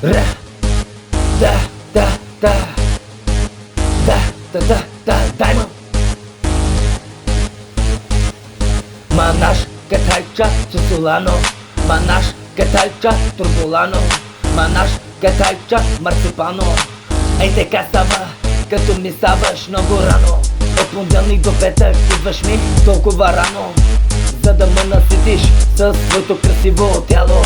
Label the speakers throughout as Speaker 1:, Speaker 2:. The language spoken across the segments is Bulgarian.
Speaker 1: Ра, да, да, да, да, да, да, да, дай-ма. Манаш, кетайча, чесулано. Манаш, кетайча, турбулано. Манаш, кетайча, марципано. Ей така става, като ми ставаш много рано. От понеделник до петък идваш ми толкова рано, за да ме наситиш със своето красиво тяло.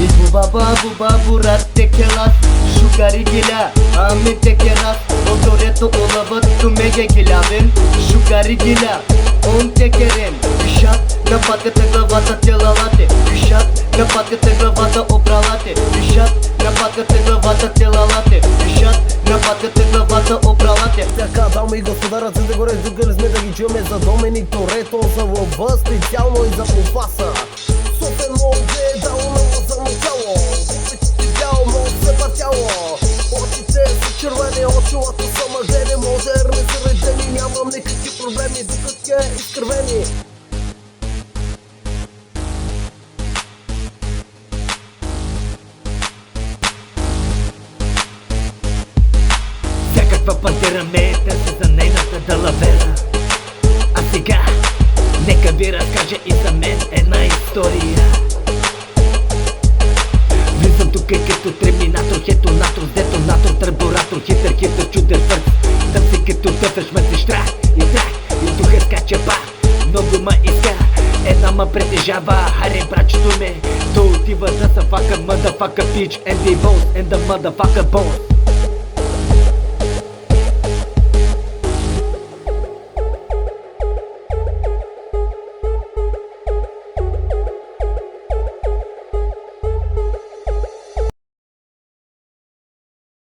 Speaker 1: И буба бурат текелас, шукари гиля, ами текерас. Оторето олавът тумеге гилявен, шукари гиля, он текерен. Пишат на патката главата телалате, пишат на патката главата опралате, пишат на патката главата телалате, пишат на патката главата опралате.
Speaker 2: Така, дами и господа, ръцете горе, тук сме да ги чуем за Доминик Торето, за Лъва, специално и за Муфаса. Супер може да умаза му тяло, обичите бяло, но се партяло. Очите са червени, очилата са мъжени, модерни, заредени, нямам никакви проблеми, докато е изкървени.
Speaker 1: Всякаква пантера ме търси за нейната далавера. А сега, нека ви разкажа и за мен една история. Влизам тук като терминатор, хетонатор, детонатор, турбуратор, хитър, чудер, твърд. Там си като тъфеш, ме си штрах и трах, и духа скача пак. Много ма иска, една ма притежава, харе брачето ме. То отива да са фака, motherfucker bitch, and they both, and the motherfucker both.